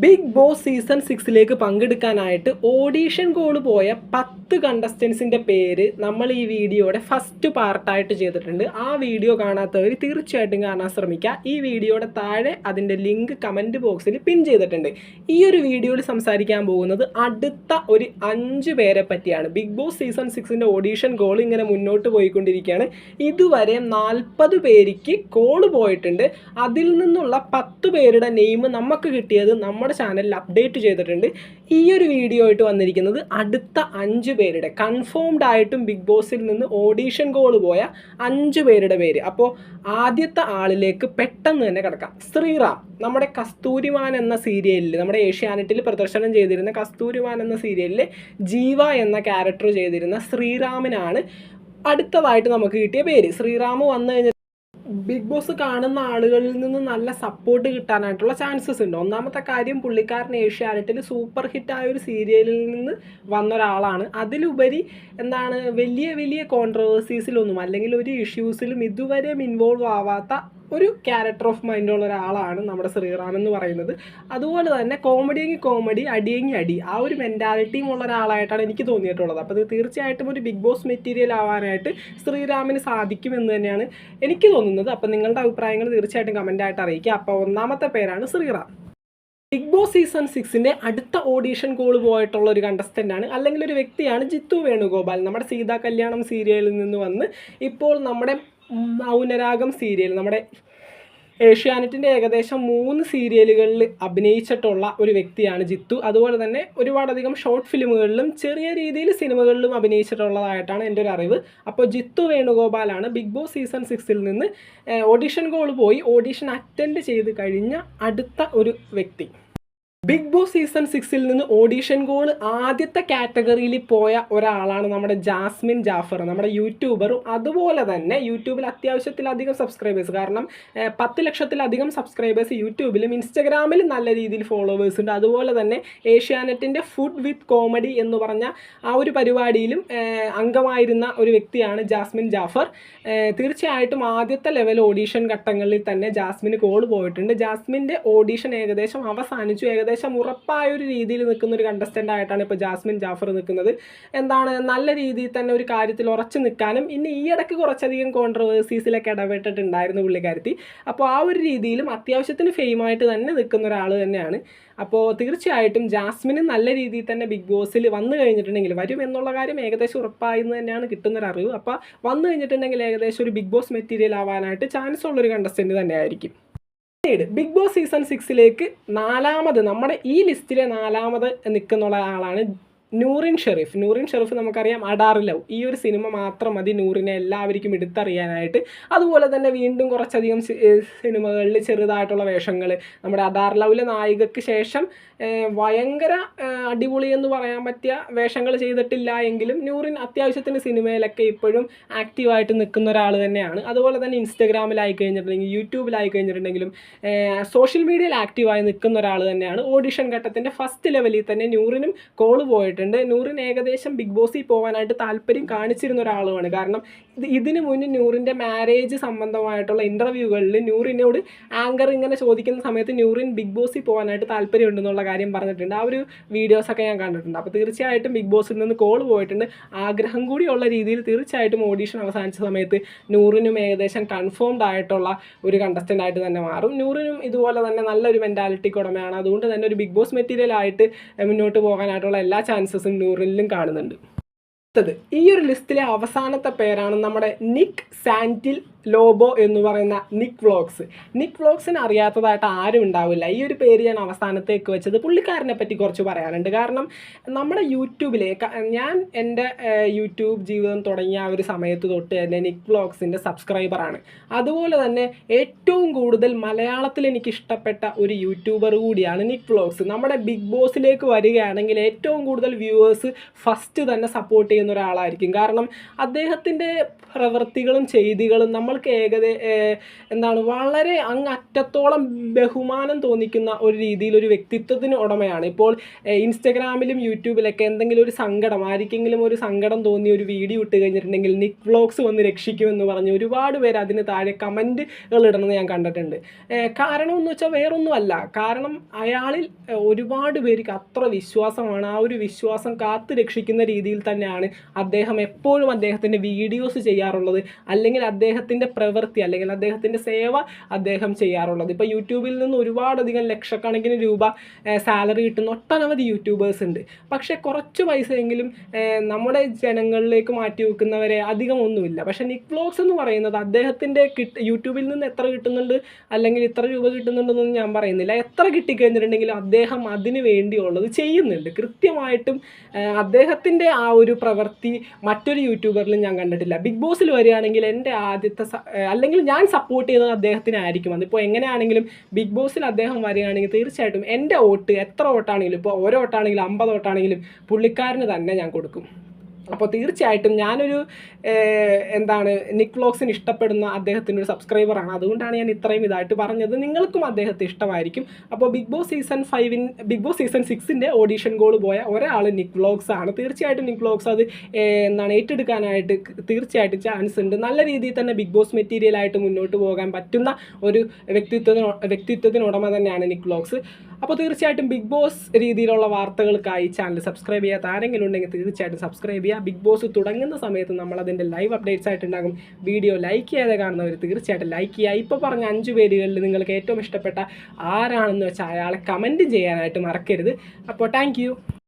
Big Boss season 6 പങ്കെടുക്കാനായിട്ട് audition call പോയ 10 കണ്ടസ്റ്റൻസിൻ്റെ പേര് നമ്മൾ ഈ വീഡിയോയുടെ ഫസ്റ്റ് പാർട്ടായിട്ട് ചെയ്തിട്ടുണ്ട്. ആ വീഡിയോ കാണാത്തവർ തീർച്ചയായിട്ടും കാണാൻ ശ്രമിക്കുക. ഈ വീഡിയോയുടെ താഴെ അതിൻ്റെ ലിങ്ക് കമൻറ്റ് ബോക്സിൽ പിൻ ചെയ്തിട്ടുണ്ട്. ഈ ഒരു വീഡിയോയിൽ സംസാരിക്കാൻ പോകുന്നത് അടുത്ത ഒരു 5 പേരെ പറ്റിയാണ്. Bigg Boss season 6 audition call ഇങ്ങനെ മുന്നോട്ട് പോയിക്കൊണ്ടിരിക്കുകയാണ്. ഇതുവരെ 40 പേർക്ക് കോൾ പോയിട്ടുണ്ട്. അതിൽ നിന്നുള്ള 10 പേരുടെ നെയിം നമുക്ക് കിട്ടിയത് നമ്മുടെ ചാനലിൽ അപ്ഡേറ്റ് ചെയ്തിട്ടുണ്ട്. ഈ ഒരു വീഡിയോ ആയിട്ട് വന്നിരിക്കുന്നത് അടുത്ത 5 പേരുടെ കൺഫേംഡ് ആയിട്ടും ബിഗ് ബോസിൽ നിന്ന് ഓഡീഷൻ കോൾ പോയ 5 പേരുടെ പേര്. അപ്പോൾ ആദ്യത്തെ ആളിലേക്ക് പെട്ടെന്ന് തന്നെ കിടക്കാം. ശ്രീറാം, നമ്മുടെ കസ്തൂരിമാൻ എന്ന സീരിയലിൽ, നമ്മുടെ ഏഷ്യാനെറ്റിൽ പ്രദർശനം ചെയ്തിരുന്ന കസ്തൂരിമാൻ എന്ന സീരിയലിൽ ജീവ എന്ന ക്യാരക്ടർ ചെയ്തിരുന്ന ശ്രീറാമിനാണ് അടുത്തതായിട്ട് നമുക്ക് കിട്ടിയ പേര്. ശ്രീറാം വന്നു കഴിഞ്ഞാൽ ബിഗ് ബോസ് കാണുന്ന ആളുകളിൽ നിന്ന് നല്ല സപ്പോർട്ട് കിട്ടാനായിട്ടുള്ള ചാൻസസ് ഉണ്ട്. ഒന്നാമത്തെ കാര്യം, പുള്ളിക്കാരൻ ഏഷ്യാനെറ്റിൽ സൂപ്പർ ഹിറ്റായ ഒരു സീരിയലിൽ നിന്ന് വന്ന ഒരാളാണ്. അതിലുപരി വലിയ വലിയ കോൺട്രവേഴ്സീസിലൊന്നും അല്ലെങ്കിൽ ഒരു ഇഷ്യൂസിലും ഇതുവരെ ഇൻവോൾവ് ആവാത്ത ഒരു ക്യാരക്ടർ ഓഫ് മൈൻഡുള്ള ഒരാളാണ് നമ്മുടെ ശ്രീറാം എന്ന് പറയുന്നത്. അതുപോലെ തന്നെ കോമഡിയെങ്കിൽ കോമഡി, അടിയെങ്കിൽ അടി, ആ ഒരു മെൻറ്റാലിറ്റിയും ഉള്ള ഒരാളായിട്ടാണ് എനിക്ക് തോന്നിയിട്ടുള്ളത്. അപ്പോൾ അത് തീർച്ചയായിട്ടും ഒരു ബിഗ് ബോസ് മെറ്റീരിയൽ ആവാനായിട്ട് ശ്രീറാമിന് സാധിക്കുമെന്ന് തന്നെയാണ് എനിക്ക് തോന്നുന്നത്. അപ്പോൾ നിങ്ങളുടെ അഭിപ്രായങ്ങൾ തീർച്ചയായിട്ടും കമൻറ്റായിട്ട് അറിയിക്കുക. അപ്പോൾ ഒന്നാമത്തെ പേരാണ് ശ്രീറാം. ബിഗ് ബോസ് സീസൺ 6 അടുത്ത ഓഡീഷൻ കോൾ പോയിട്ടുള്ള ഒരു കണ്ടസ്റ്റൻ്റാണ്, അല്ലെങ്കിൽ ഒരു വ്യക്തിയാണ് ജിത്തു വേണുഗോപാൽ. നമ്മുടെ സീതാ കല്യാണം സീരിയലിൽ നിന്ന് വന്ന് ഇപ്പോൾ നമ്മുടെ മൗനരാഗം സീരിയൽ, നമ്മുടെ ഏഷ്യാനെറ്റിൻ്റെ ഏകദേശം 3 സീരിയലുകളിൽ അഭിനയിച്ചിട്ടുള്ള ഒരു വ്യക്തിയാണ് ജിത്തു. അതുപോലെ തന്നെ ഒരുപാടധികം ഷോർട്ട് ഫിലിമുകളിലും ചെറിയ രീതിയിൽ സിനിമകളിലും അഭിനയിച്ചിട്ടുള്ളതായിട്ടാണ് എൻ്റെ ഒരു അറിവ്. അപ്പോൾ ജിത്തു വേണുഗോപാലാണ് ബിഗ് ബോസ് സീസൺ 6 നിന്ന് ഓഡിഷൻ കോൾ പോയി ഓഡിഷൻ അറ്റൻഡ് ചെയ്ത് കഴിഞ്ഞ അടുത്ത ഒരു വ്യക്തി. ബിഗ് ബോസ് സീസൺ 6 നിന്ന് ഓഡീഷൻ കോൾ ആദ്യത്തെ കാറ്റഗറിയിൽ പോയ ഒരാളാണ് നമ്മുടെ ജാസ്മിൻ ജാഫർ, നമ്മുടെ യൂട്യൂബറും. അതുപോലെ തന്നെ യൂട്യൂബിൽ അത്യാവശ്യത്തിലധികം സബ്സ്ക്രൈബേഴ്സ്, കാരണം 10 ലക്ഷത്തിലധികം സബ്സ്ക്രൈബേഴ്സ് യൂട്യൂബിലും ഇൻസ്റ്റഗ്രാമിലും നല്ല രീതിയിൽ ഫോളോവേഴ്സ് ഉണ്ട്. അതുപോലെ തന്നെ ഏഷ്യാനെറ്റിൻ്റെ ഫുഡ് വിത്ത് കോമഡി എന്ന് പറഞ്ഞ ആ ഒരു പരിപാടിയിലും അംഗമായിരുന്ന ഒരു വ്യക്തിയാണ് ജാസ്മിൻ ജാഫർ. തീർച്ചയായിട്ടും ആദ്യത്തെ ലെവൽ ഓഡീഷൻ ഘട്ടങ്ങളിൽ തന്നെ ജാസ്മിന് കോൾ പോയിട്ടുണ്ട്. ജാസ്മിൻ്റെ ഓഡീഷൻ ഏകദേശം അവസാനിച്ചു. ഏകദേശം ഉറപ്പായൊരു രീതിയിൽ നിൽക്കുന്ന ഒരു കണ്ടസ്റ്റൻ്റ് ആയിട്ടാണ് ഇപ്പോൾ ജാസ്മിൻ ജാഫർ നിൽക്കുന്നത്. നല്ല രീതിയിൽ തന്നെ ഒരു കാര്യത്തിൽ ഉറച്ചു നിൽക്കാനും ഇനി ഈ ഇടയ്ക്ക് കുറച്ചധികം കോൺട്രവേഴ്സീസിലൊക്കെ ഇടപെട്ടിട്ടുണ്ടായിരുന്നു പുള്ളിക്കാരത്തി. അപ്പോൾ ആ ഒരു രീതിയിലും അത്യാവശ്യത്തിന് ഫെയിമായിട്ട് തന്നെ നിൽക്കുന്ന ഒരാൾ തന്നെയാണ്. അപ്പോൾ തീർച്ചയായിട്ടും ജാസ്മിന് നല്ല രീതിയിൽ തന്നെ ബിഗ് ബോസിൽ വന്നു കഴിഞ്ഞിട്ടുണ്ടെങ്കിൽ, വരും എന്നുള്ള കാര്യം ഏകദേശം ഉറപ്പായെന്ന് തന്നെയാണ് കിട്ടുന്നൊരറിവ്. അപ്പോൾ വന്നു കഴിഞ്ഞിട്ടുണ്ടെങ്കിൽ ഏകദേശം ഒരു ബിഗ് ബോസ് മെറ്റീരിയൽ ആവാനായിട്ട് ചാൻസ് ഉള്ളൊരു കണ്ടസ്റ്റൻ്റ് തന്നെയായിരിക്കും. ബിഗ് ബോസ് സീസൺ 6 നാലാമത്, നമ്മുടെ ഈ ലിസ്റ്റിലെ നാലാമത് നിൽക്കുന്ന ആളാണ് നൂറിൻ ഷെരീഫ്. നൂറിൻ ഷെരീഫ് നമുക്കറിയാം, അഡാർ ലവ്, ഈ ഒരു സിനിമ മാത്രം മതി നൂറിനെ എല്ലാവർക്കും എടുത്തറിയാനായിട്ട്. അതുപോലെ തന്നെ വീണ്ടും കുറച്ചധികം സിനിമകളിൽ ചെറുതായിട്ടുള്ള വേഷങ്ങൾ, നമ്മുടെ അഡാർ ലവിലെ നായികയ്ക്ക് ശേഷം ഭയങ്കര അടിപൊളി എന്ന് പറയാൻ പറ്റിയ വേഷങ്ങൾ ചെയ്തിട്ടില്ല എങ്കിലും നൂറിൻ അത്യാവശ്യത്തിന് സിനിമയിലൊക്കെ ഇപ്പോഴും ആക്റ്റീവായിട്ട് നിൽക്കുന്ന ഒരാൾ തന്നെയാണ്. അതുപോലെ തന്നെ ഇൻസ്റ്റഗ്രാമിലായി കഴിഞ്ഞിട്ടുണ്ടെങ്കിൽ, യൂട്യൂബിലായി കഴിഞ്ഞിട്ടുണ്ടെങ്കിലും സോഷ്യൽ മീഡിയയിൽ ആക്റ്റീവായി നിൽക്കുന്ന ഒരാൾ തന്നെയാണ്. ഓഡിഷൻ ഘട്ടത്തിൻ്റെ ഫസ്റ്റ് ലെവലിൽ തന്നെ നൂറിനും കോൾ പോയിട്ടുണ്ട്. നൂറിൻ ഏകദേശം ബിഗ് ബോസിൽ പോകാനായിട്ട് താല്പര്യം കാണിച്ചിരുന്ന ഒരാളുമാണ്. കാരണം ഇതിന് മുന്നേ നൂറിൻ്റെ മാരേജ് സംബന്ധമായിട്ടുള്ള ഇൻ്റർവ്യൂകളിൽ നൂറിനോട് ആങ്കർ ഇങ്ങനെ ചോദിക്കുന്ന സമയത്ത് നൂറിൻ ബിഗ് ബോസിൽ പോകാനായിട്ട് താല്പര്യമുണ്ടെന്നുള്ള കാര്യം പറഞ്ഞിട്ടുണ്ട്. ആ ഒരു വീഡിയോസൊക്കെ ഞാൻ കണ്ടിട്ടുണ്ട്. അപ്പോൾ തീർച്ചയായിട്ടും ബിഗ് ബോസിൽ നിന്ന് കോൾ പോയിട്ടുണ്ട്. ആഗ്രഹം കൂടിയുള്ള രീതിയിൽ തീർച്ചയായിട്ടും ഓഡീഷൻ അവസാനിച്ച സമയത്ത് നൂറിനും ഏകദേശം കൺഫേംഡ് ആയിട്ടുള്ള ഒരു കണ്ടസ്റ്റൻ്റ് ആയിട്ട് തന്നെ മാറും. നൂറിനും ഇതുപോലെ തന്നെ നല്ലൊരു മെൻറ്റാലിറ്റിക്ക് ഉടമയാണ്. അതുകൊണ്ട് തന്നെ ഒരു ബിഗ് ബോസ് മെറ്റീരിയൽ ആയിട്ട് മുന്നോട്ട് പോകാനായിട്ടുള്ള എല്ലാ ചാൻസസും നൂറിലും കാണുന്നുണ്ട്. ഈ ഒരു ലിസ്റ്റിലെ അവസാനത്തെ പേരാണ് നമ്മുടെ നിക് സാന്റിൽ ലോബോ എന്ന് പറയുന്ന നിക് വ്ളോഗ്സ്. നിക് വ്ളോഗ്സിനെ അറിയാത്തതായിട്ട് ആരും ഉണ്ടാവില്ല. ഈ ഒരു പേര് ഞാൻ അവസാനത്തേക്ക് വെച്ചത് പുള്ളിക്കാരനെ പറ്റി കുറച്ച് പറയാനുണ്ട്. കാരണം നമ്മുടെ യൂട്യൂബിലെ, ഞാൻ എൻ്റെ യൂട്യൂബ് ജീവിതം തുടങ്ങിയ ആ ഒരു സമയത്ത് തൊട്ട് തന്നെ നിക് വ്ളോഗ്സിൻ്റെ സബ്സ്ക്രൈബറാണ്. അതുപോലെ തന്നെ ഏറ്റവും കൂടുതൽ മലയാളത്തിൽ എനിക്ക് ഇഷ്ടപ്പെട്ട ഒരു യൂട്യൂബർ കൂടിയാണ് നിക് വ്ളോഗ്സ്. നമ്മുടെ ബിഗ് ബോസിലേക്ക് വരികയാണെങ്കിൽ ഏറ്റവും കൂടുതൽ വ്യൂവേഴ്സ് ഫസ്റ്റ് തന്നെ സപ്പോർട്ട് ചെയ്യുന്ന ഒരാളായിരിക്കും. കാരണം അദ്ദേഹത്തിൻ്റെ പ്രവൃത്തികളും ചെയ്തികളും നമ്മൾ നമ്മൾക്ക് എന്താണ് വളരെ അങ്ങറ്റത്തോളം ബഹുമാനം തോന്നിക്കുന്ന ഒരു രീതിയിൽ ഒരു വ്യക്തിത്വത്തിന് ഉടമയാണ്. ഇപ്പോൾ ഇൻസ്റ്റഗ്രാമിലും യൂട്യൂബിലൊക്കെ എന്തെങ്കിലും ഒരു സങ്കടം, ആർക്കെങ്കിലും ഒരു സങ്കടം തോന്നി ഒരു വീഡിയോ ഇട്ട് കഴിഞ്ഞിട്ടുണ്ടെങ്കിൽ നിക് വ്ലോഗ്സ് വന്ന് രക്ഷിക്കുമെന്ന് പറഞ്ഞ് ഒരുപാട് പേര് അതിന് താഴെ കമൻറ്റുകൾ ഇടുന്നത് ഞാൻ കണ്ടിട്ടുണ്ട്. കാരണം എന്ന് വെച്ചാൽ വേറൊന്നുമല്ല, കാരണം അയാളിൽ ഒരുപാട് പേർക്ക് അത്ര വിശ്വാസമാണ്. ആ ഒരു വിശ്വാസം കാത്തു രക്ഷിക്കുന്ന രീതിയിൽ തന്നെയാണ് അദ്ദേഹം എപ്പോഴും അദ്ദേഹത്തിൻ്റെ വീഡിയോസ് ചെയ്യാറുള്ളത്, അല്ലെങ്കിൽ അദ്ദേഹത്തിൻ്റെ പ്രവൃത്തി അല്ലെങ്കിൽ അദ്ദേഹത്തിൻ്റെ സേവ അദ്ദേഹം ചെയ്യാറുള്ളത്. ഇപ്പോൾ യൂട്യൂബിൽ നിന്ന് ഒരുപാടധികം ലക്ഷക്കണക്കിന് രൂപ സാലറി കിട്ടുന്ന ഒട്ടനവധി യൂട്യൂബേഴ്സ് ഉണ്ട്. പക്ഷേ കുറച്ച് പൈസയെങ്കിലും നമ്മുടെ ജനങ്ങളിലേക്ക് മാറ്റി വെക്കുന്നവരെ അധികം ഒന്നുമില്ല. പക്ഷേ നിക് വ്ലോഗ്സ് എന്ന് പറയുന്നത് അദ്ദേഹത്തിൻ്റെ യൂട്യൂബിൽ നിന്ന് എത്ര കിട്ടുന്നുണ്ട് അല്ലെങ്കിൽ ഇത്ര രൂപ കിട്ടുന്നുണ്ടെന്നൊന്നും ഞാൻ പറയുന്നില്ല. എത്ര കിട്ടിക്കഴിഞ്ഞിട്ടുണ്ടെങ്കിലും അദ്ദേഹം അതിന് വേണ്ടിയുള്ളത് ചെയ്യുന്നുണ്ട്. കൃത്യമായിട്ടും അദ്ദേഹത്തിൻ്റെ ആ ഒരു പ്രവൃത്തി മറ്റൊരു യൂട്യൂബറിലും ഞാൻ കണ്ടിട്ടില്ല. ബിഗ് ബോസിൽ വരികയാണെങ്കിൽ എൻ്റെ ആദ്യത്തെ അല്ലെങ്കിൽ ഞാൻ സപ്പോർട്ട് ചെയ്യുന്നത് അദ്ദേഹത്തിനായിരിക്കും. അതിപ്പോൾ എങ്ങനെയാണെങ്കിലും ബിഗ് ബോസിൽ അദ്ദേഹം വരികയാണെങ്കിൽ തീർച്ചയായിട്ടും എൻ്റെ വോട്ട് എത്ര വോട്ടാണെങ്കിലും, ഇപ്പോൾ ഓരോ വോട്ടാണെങ്കിലും 50 വോട്ടാണെങ്കിലും പുള്ളിക്കാരന് തന്നെ ഞാൻ കൊടുക്കും. അപ്പോൾ തീർച്ചയായിട്ടും ഞാനൊരു നിക് വ്ലോഗ്സിന് ഇഷ്ടപ്പെടുന്ന അദ്ദേഹത്തിൻ്റെ ഒരു സബ്സ്ക്രൈബറാണ്. അതുകൊണ്ടാണ് ഞാൻ ഇത്രയും ഇതായിട്ട് പറഞ്ഞത്. നിങ്ങൾക്കും അദ്ദേഹത്തെ ഇഷ്ടമായിരിക്കും. അപ്പോൾ ബിഗ് ബോസ് സീസൺ 6ൻ്റെ ഓഡീഷൻ ഗോൾ പോയ ഒരാൾ നിക് വ്ലോഗ്സ് ആണ്. തീർച്ചയായിട്ടും നിക് വ്ലോഗ്സ് അത് ഏറ്റെടുക്കാനായിട്ട് തീർച്ചയായിട്ടും ചാൻസ് ഉണ്ട്. നല്ല രീതിയിൽ തന്നെ ബിഗ് ബോസ് മെറ്റീരിയലായിട്ട് മുന്നോട്ട് പോകാൻ പറ്റുന്ന ഒരു വ്യക്തിത്വത്തിന് ഉടമ തന്നെയാണ് നിക് വ്ലോഗ്സ്. അപ്പോൾ തീർച്ചയായിട്ടും ബിഗ് ബോസ് രീതിയിലുള്ള വാർത്തകൾക്കായി ചാനൽ സബ്സ്ക്രൈബ് ചെയ്യാത്ത ആരെങ്കിലും ഉണ്ടെങ്കിൽ തീർച്ചയായിട്ടും സബ്സ്ക്രൈബ് ചെയ്യുക. ബിഗ് ബോസ് തുടങ്ങുന്ന സമയത്ത് നമ്മളതിൻ്റെ ലൈവ് അപ്ഡേറ്റ്സ് ആയിട്ടുണ്ടാകും. വീഡിയോ ലൈക്ക് ചെയ്യാതെ കാണുന്നവർ തീർച്ചയായിട്ടും ലൈക്ക് ചെയ്യുക. ഇപ്പോൾ പറഞ്ഞ 5 പേരുകളിൽ നിങ്ങൾക്ക് ഏറ്റവും ഇഷ്ടപ്പെട്ട ആരാണെന്ന് വെച്ചാൽ അയാളെ കമൻറ്റ് ചെയ്യാനായിട്ട് മറക്കരുത്. അപ്പോൾ താങ്ക്